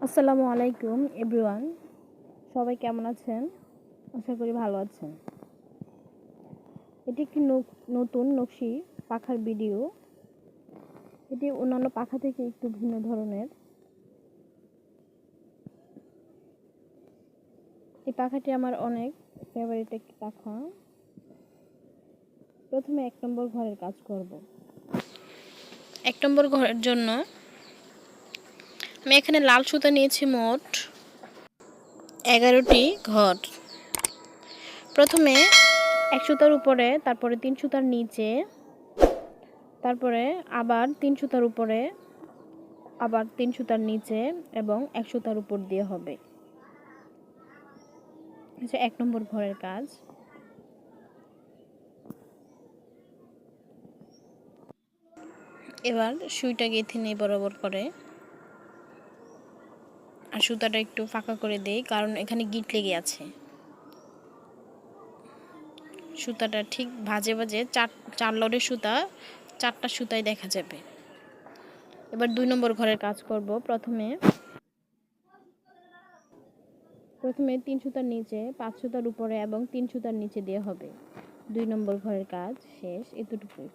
আসসালামু আলাইকুম এভরিওয়ান, সবাই কেমন আছেন? আশা করি ভালো আছেন। এটি একটি নতুন নকশি পাখার ভিডিও। এটি অন্যান্য পাখা থেকে একটু ভিন্ন ধরনের। এই পাখাটি আমার অনেক ফেভারিট একটি পাখা। প্রথমে 1 নম্বর ঘরের কাজ করব। 1 নম্বর ঘরের জন্য আমি এখানে লাল সুতা নিয়েছি মোট 11টি ঘর। প্রথমে 1 সুতার উপরে, তারপরে 3 সুতার নিচে, তারপরে আবার 3 সুতার উপরে, আবার 3 সুতার নিচে এবং 1 সুতার উপর দিয়ে হবে। আচ্ছা, 1 নম্বর ঘরের কাজ। এবার সুইটা গেঁথে নেই বরাবর করে, আর সুতাটা একটু ফাঁকা করে দেই, কারণ এখানে গিঁট লেগে আছে। সুতাটা ঠিক ভাঁজে ভাঁজে চার লড়ের সুতা 4টা সুতায় দেখা যাবে। এবার 2 নম্বর ঘরের কাজ করব। প্রথমে 3 সুতার নিচে, 5 সুতার উপরে এবং 3 সুতার নিচে দিয়ে হবে। 2 নম্বর ঘরের কাজ শেষ, এতটুকুই।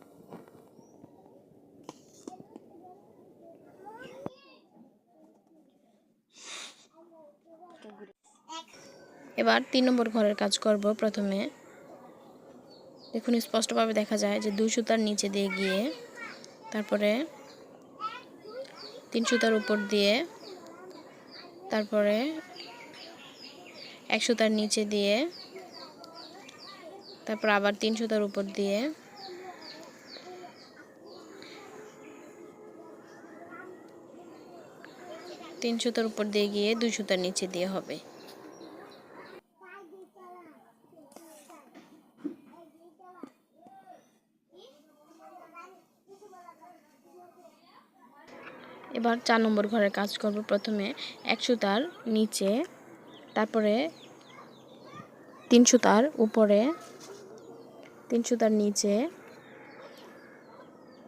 এবার 3 নম্বর ঘরের কাজ করব। প্রথমে দেখুন স্পষ্টভাবে দেখা যায় যে 2 সুতার নিচে দিয়ে গিয়ে, তারপরে 3 সুতার উপর দিয়ে, তারপরে 1 সুতার নিচে দিয়ে, তারপর আবার 3 সুতার উপর দিয়ে, তিন সুতার উপর দিয়ে গিয়ে 2 সুতার নিচে দিয়ে হবে। এবার 4 নম্বর ঘরের কাজ করব। প্রথমে 1 সুতার নিচে, তারপরে 3 সুতার উপরে, 3 সুতার নিচে,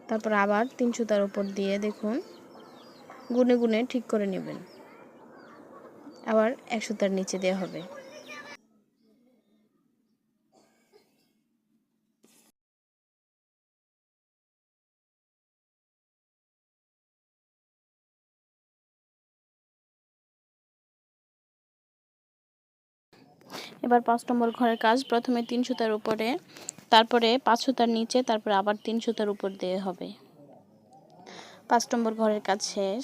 তারপর আবার 3 সুতার উপর দিয়ে, দেখুন গুনে গুনে ঠিক করে নেবেন। আবার 1 সুতার নিচে দেওয়া হবে। এবার 5 নম্বর ঘরের কাজ। প্রথমে 3 সুতার উপরে, তারপরে 5 সুতার নিচে, তারপরে আবার 3 সুতার উপর দিয়ে হবে। 5 নম্বর ঘরের কাজ শেষ।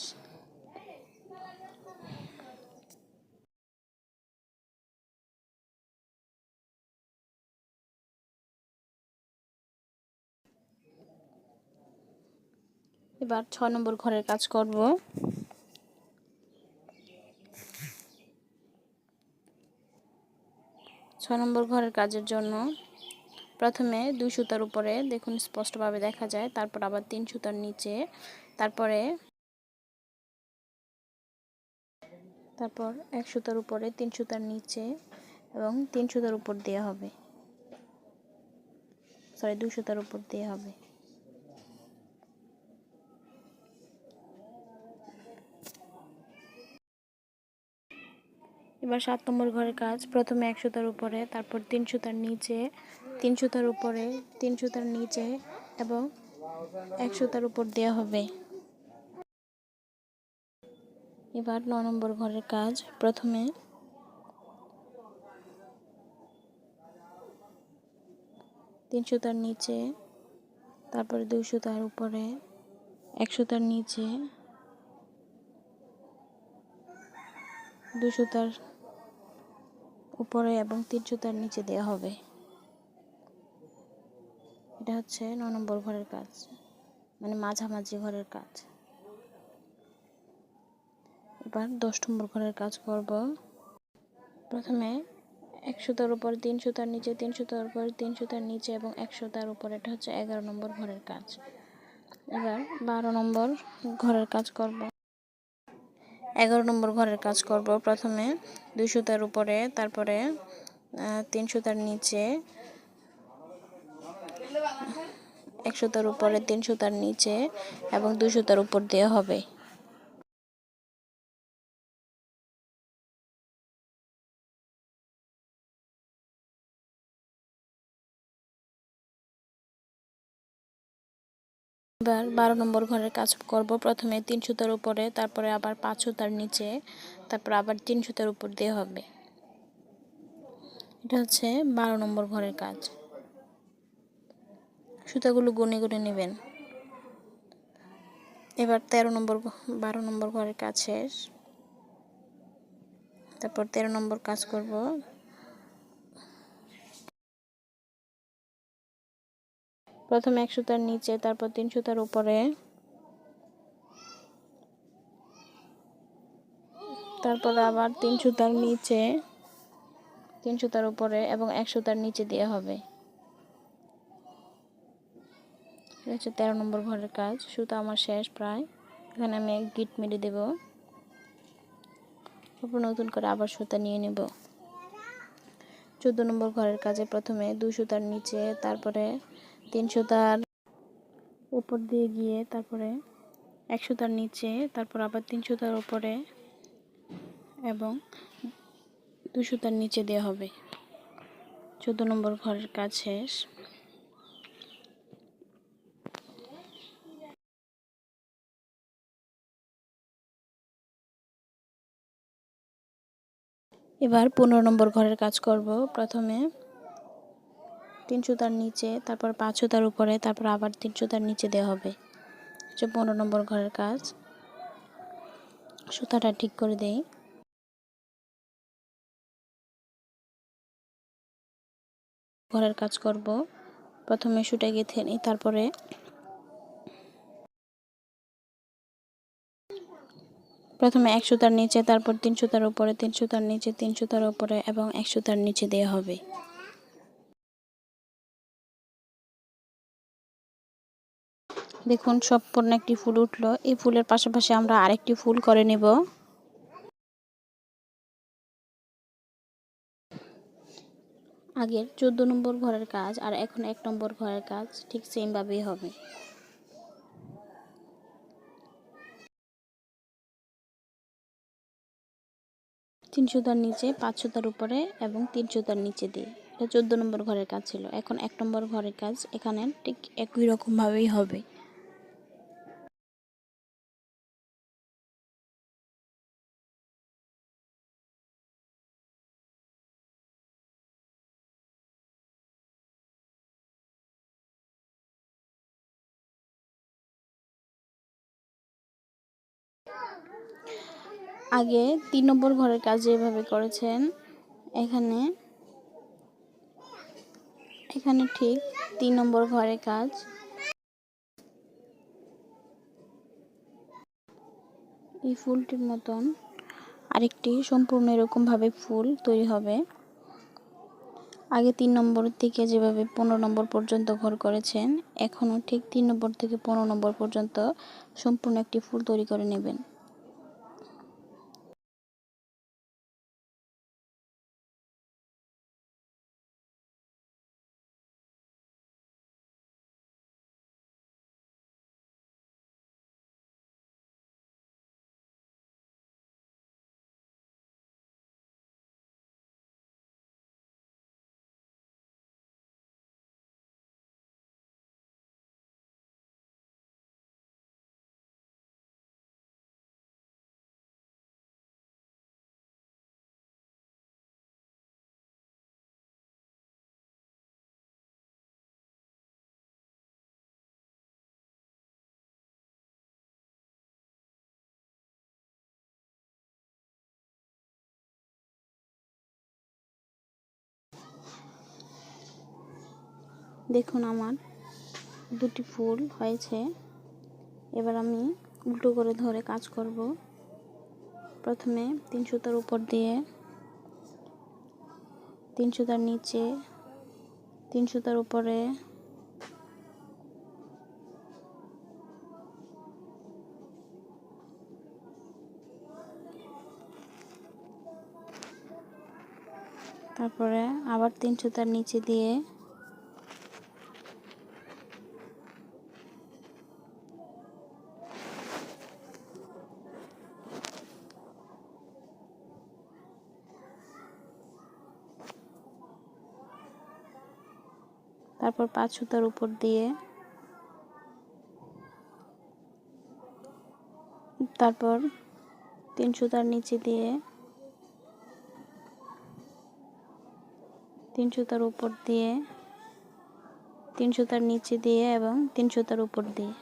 এবার 6 নম্বর ঘরের কাজ করব। ছয় নম্বর ঘরের কাজের জন্য প্রথমে 2 সুতার উপরে, দেখুন স্পষ্টভাবে দেখা যায়, তারপর আবার 3 সুতার নিচে, তারপর 1 সুতার উপরে, 3 সুতার নিচে এবং 3 সুতার উপর দিয়ে হবে। 2 সুতার উপর দিয়ে হবে। এবার 7 নম্বর ঘরের কাজ। প্রথমে 1 সুতার উপরে, তারপর 3 সুতার নিচে, 3 সুতার উপরে, 3 সুতার নিচে এবং 1 সুতার উপর দেওয়া হবে। এবার 9 নম্বর ঘরের কাজ। প্রথমে 3 সুতার নিচে, তারপরে 2 সুতার উপরে, 1 সুতার নিচে, 2 সুতার উপরে এবং 3 সুতার নিচে দেওয়া হবে। এটা হচ্ছে 9 নম্বর ঘরের কাজ, মানে মাঝামাঝি ঘরের কাজ। এবার 10 নম্বর ঘরের কাজ করব। প্রথমে 1 সুতার উপর, 3 সুতার নিচে, 3 সুতার উপর, 3 সুতার নিচে এবং 1 সুতার উপর। এটা হচ্ছে 11 নম্বর ঘরের কাজ। এবার 12 নম্বর ঘরের কাজ করব। 11 নম্বর ঘরের কাজ করব। প্রথমে 2 সুতার উপরে, তারপরে 3 সুতার নিচে, 1 সুতার উপরে, 3 সুতার নিচে এবং 2 সুতার উপর দেওয়া হবে। এবার 12 নম্বর ঘরের কাজ করব। প্রথমে 3 সুতার উপরে, তারপরে আবার 5 সুতার নিচে, তারপর আবার 3 সুতার উপর দিয়ে হবে। এটা হচ্ছে 12 নম্বর ঘরের কাজ। সুতাগুলো গুনে গুনে নেবেন। এবার 12 নম্বর ঘরের কাজ শেষ। তারপর 13 নম্বর কাজ করব। প্রথমে 1 সুতার নিচে, তারপর 3 সুতার উপরে, তারপর আবার 3 সুতার নিচে, 3 সুতার উপরে এবং 1 সুতার নিচে দিয়ে হবে। এটা হচ্ছে 13 নম্বর ঘরের কাজ। সুতা আমার শেষ প্রায়। এখানে আমি এক গিট মেরে দেব। তারপর নতুন করে আবার সুতা নিয়ে নেব। 14 নম্বর ঘরের কাজে প্রথমে 2 সুতার নিচে, তারপরে 3 সুতার উপর দিয়ে গিয়ে, তারপরে 1 সুতার নিচে, তারপর আবার 3 সুতার উপরে এবং 2 সুতার নিচে দেওয়া হবে। 14 নম্বর ঘরের কাজ শেষ। এবার 15 নম্বর ঘরের কাজ করব। প্রথমে 3 সুতার নিচে, তারপর 5 সুতার উপরে, তারপর আবার 3 সুতার নিচে দেওয়া হবে। 15 নম্বর ঘরের কাজ। সুতাটা ঠিক করে দেই। ঘরের কাজ করব। প্রথমে সুতা গেঁথে নিই, তারপরে প্রথমে 1 সুতার নিচে, তারপর 3 সুতার উপরে, 3 সুতার নিচে, 3 সুতার উপরে এবং 1 সুতার নিচে দেওয়া হবে। দেখুন সম্পূর্ণ একটি ফুল উঠলো। এই ফুলের পাশাপাশি আমরা আরেকটি ফুল করে নেব। আগের 14 নম্বর ঘরের কাজ আর এখন 1 নম্বর ঘরের কাজ ঠিক সেম ভাবেই হবে। 3 সুতার নিচে, 5 সুতার উপরে এবং 3 সুতার নিচে দিয়ে। এটা 14 নম্বর ঘরের কাজ ছিল। এখন 1 নম্বর ঘরের কাজ। এখানে ঠিক একই রকম ভাবেই হবে। আগে 3 নম্বর ঘরের কাজ যেভাবে করেছেন, এখানে ঠিক 3 নম্বর ঘরের কাজ। এই ফুলটির মতন আরেকটি সম্পূর্ণ এরকমভাবে ফুল তৈরি হবে। আগে 3 নম্বর থেকে যেভাবে 15 নম্বর পর্যন্ত ঘর করেছেন, এখনও ঠিক 3 নম্বর থেকে 15 নম্বর পর্যন্ত সম্পূর্ণ একটি ফুল তৈরি করে নেবেন। দেখুন আমার দুটি ফুল হয়েছে। এবার আমি উল্টো করে ধরে কাজ করব। প্রথমে 3 সুতার উপর দিয়ে, 3 সুতার নিচে, 3 সুতার উপরে, তারপরে আবার 3 সুতার নিচে দিয়ে, তারপর 5 সুতার উপর দিয়ে, তারপর 3 সুতার নিচে দিয়ে 3 সুতার উপর দিয়ে 3 সুতার নিচে দিয়ে এবং 3 সুতার উপর দিয়ে।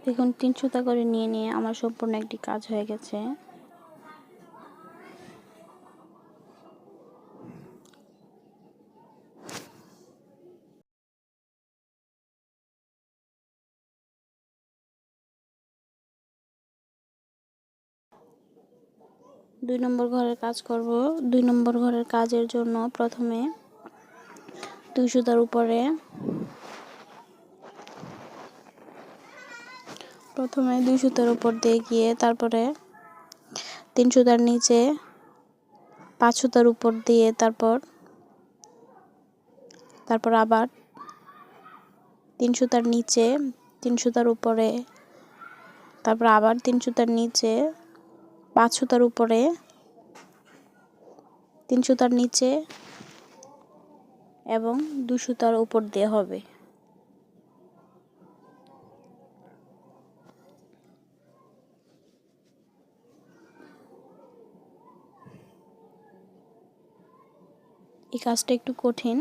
দেখুন 3 সুতা করে নিয়ে আমার সম্পূর্ণ একটি কাজ হয়ে গেছে। দুই নম্বর ঘরের কাজ করব। 2 নম্বর ঘরের কাজের জন্য প্রথমে 2 সুতার উপরে 2 সুতার উপর দিয়ে গিয়ে তারপরে 3 সুতার নিচে 5 সুতার উপর দিয়ে তারপর আবার 3 সুতার নিচে 3 সুতার উপরে তারপর আবার 3 সুতার নিচে 5 সুতার উপরে 3 সুতার নিচে এবং 2 সুতার উপর দিয়ে হবে। এই কাজটা একটু কঠিন,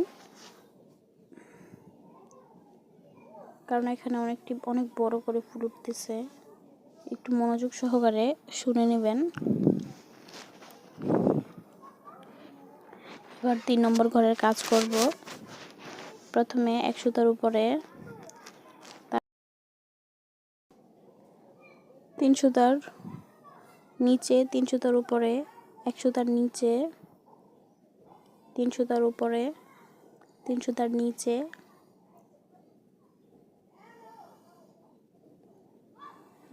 কারণ এখানে অনেক বড় করে ফুল উঠতেছে। একটু মনোযোগ সহকারে শুনে নেবেন। এবার 3 নম্বর ঘরের কাজ করব। প্রথমে 1 সুতার উপরে 3 সুতার নিচে 3 সুতার উপরে 1 সুতার নিচে 3 সুতার উপরে 3 সুতার নিচে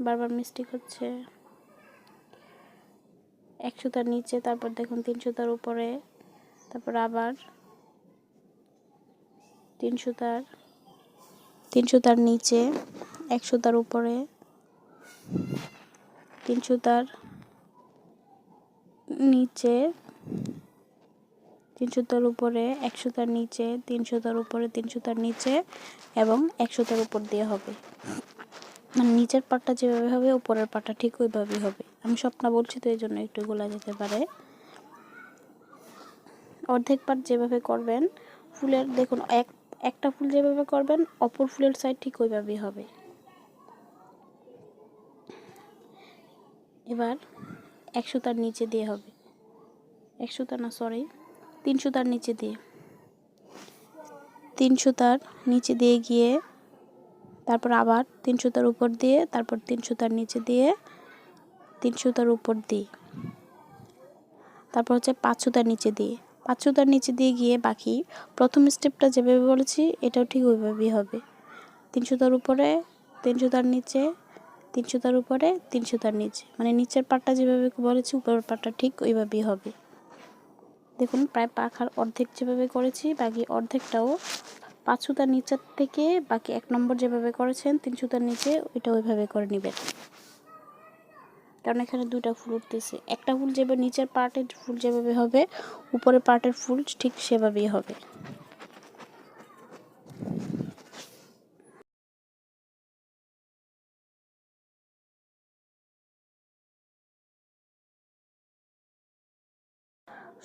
বারবার মিস্টেক হচ্ছে। 1 সুতার নিচে তারপর দেখুন 3 সুতার উপরে তারপর আবার 3 সুতার নিচে 1 সুতার উপরে 3 সুতার নিচে 3 সুতার উপরে 1 সুতার নিচে 3 সুতার উপরে 3 সুতার নিচে এবং 1 সুতার উপর দিয়ে হবে। মানে নিচের পাটটা যেভাবে হবে উপরের পাটটা ঠিক ওইভাবেই হবে। আমি স্বপ্ন বলছি তো এই জন্য একটু গোলা যেতে পারে। অর্ধেক পাট যেভাবে করবেন ফুলের, দেখুন একটা ফুল যেভাবে করবেন অপর ফুলের সাইড ঠিক ওইভাবেই হবে। এবার 1 সুতার নিচে দিয়ে হবে, 1 সুতা না সরি 3 সুতার নিচে দিয়ে 3 সুতার নিচে দিয়ে গিয়ে তারপর আবার 3 সুতার উপর দিয়ে তারপর 3 সুতার নিচে দিয়ে 3 সুতার উপর দিয়ে তারপর হচ্ছে 5 সুতার নিচে দিয়ে 5 সুতার নিচে দিয়ে গিয়ে বাকি প্রথম স্টেপটা যেভাবে বলেছি এটাও ঠিক ওইভাবেই হবে। 3 সুতার উপরে 3 সুতার নিচে 3 সুতার উপরে 3 সুতার নিচে, মানে নিচের পাটটা যেভাবে বলেছি উপরের পাটটা ঠিক ওইভাবেই হবে। দেখুন প্রায় পাখার অর্ধেক যেভাবে করেছি বাকি অর্ধেকটাও 5 সুতার নিচের থেকে বাকি 1 নম্বর যেভাবে করেছেন 3 সুতার নিচে ওইটা ওইভাবে করে নেবেন। কারণ এখানে 2টা ফুল উঠতেছে, একটা ফুল যেভাবে নিচের পার্টের ফুল যেভাবে হবে উপরের পার্টের ফুল ঠিক সেভাবেই হবে।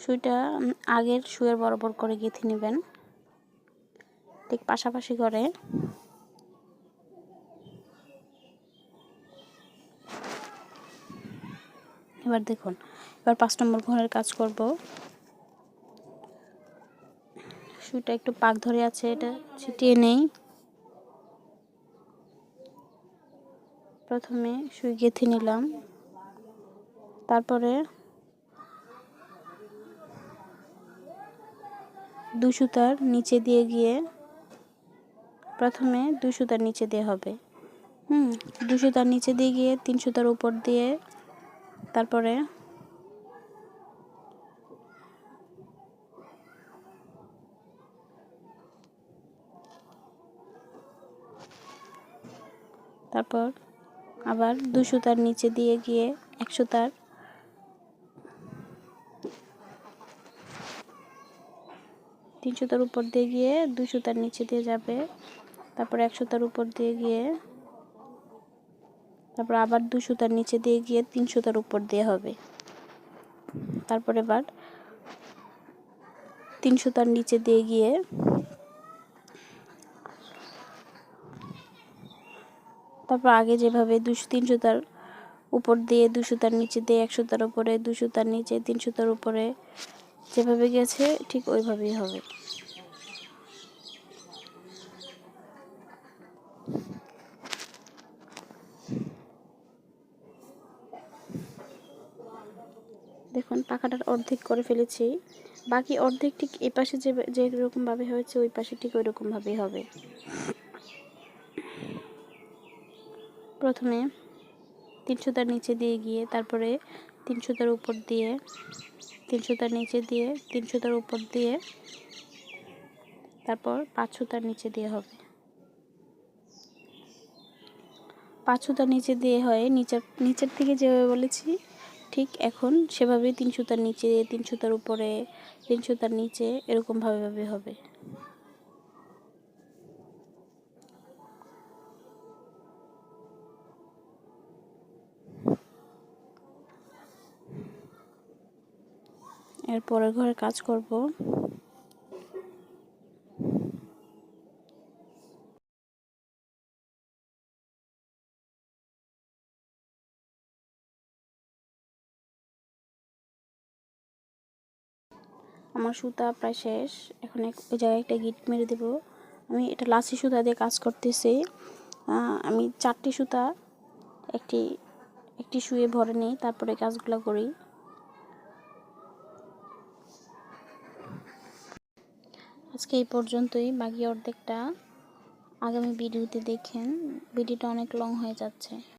সুইটা আগের সুইয়ের বরাবর করে গেঁথে নেবেন, ঠিক পাশাপাশি করে। এবার দেখুন, এবার 5 নম্বর ঘরের কাজ করব। সুইটা একটু পাক ধরে আছে, এটা ছিটিয়ে নেই। প্রথমে সুই গেঁথে নিলাম, তারপরে 2 সুতার নিচে দিয়ে গিয়ে প্রথমে 2 সুতার নিচে দিয়ে হবে 2 সুতার নিচে দিয়ে গিয়ে 3 সুতার উপর দিয়ে তারপরে আবার 2 সুতার নিচে দিয়ে গিয়ে 1 সুতার 3 সুতার উপর দিয়ে গিয়ে 2 সুতার নিচে দিয়ে যাবে, তারপরে 1 সুতার উপর দিয়ে গিয়ে তারপর আবার 2 সুতার নিচে দিয়ে গিয়ে 3 সুতার উপর দিয়ে হবে। তারপর এবার 3 সুতার নিচে দিয়ে গিয়ে তারপর আগে যেভাবে 3 সুতার উপর দিয়ে 2 সুতার নিচে দিয়ে 1 সুতার উপরে 2 সুতার নিচে 3 সুতার উপরে যেভাবে গেছে ঠিক ওইভাবেই হবে। দেখুন পাখাটার অর্ধেক করে ফেলেছি, বাকি অর্ধেক ঠিক এই পাশে যেরকম ভাবে হয়েছে ওই পাশে ঠিক ওই রকম ভাবেই হবে। প্রথমে 3 সুতার নিচে দিয়ে গিয়ে তারপরে 3 সুতার উপর দিয়ে 3 সুতার নিচে দিয়ে 3 সুতার উপর দিয়ে তারপর 5 সুতার নিচে দিয়ে হবে। 5 সুতার নিচে দিয়ে হয়ে নিচের থেকে যেভাবে বলেছি ঠিক এখন সেভাবেই 3 সুতার নিচে 3 সুতার উপরে 3 সুতার নিচে এরকম ভাবে হবে। এর পরের ঘরে কাজ করব। আমার সুতা প্রায় শেষ, এখন ওই জায়গায় একটা গিট মেরে দেব। আমি এটা লাসি সুতা দিয়ে কাজ করতেছি। আমি 4টি সুতা একটি সুয়ে ভরে নিই, তারপরে কাজগুলো করি। আজকে এই পর্যন্তই, বাকি অর্ধেকটা আগামী ভিডিওতে দেখেন। ভিডিওটা অনেক লং হয়ে যাচ্ছে।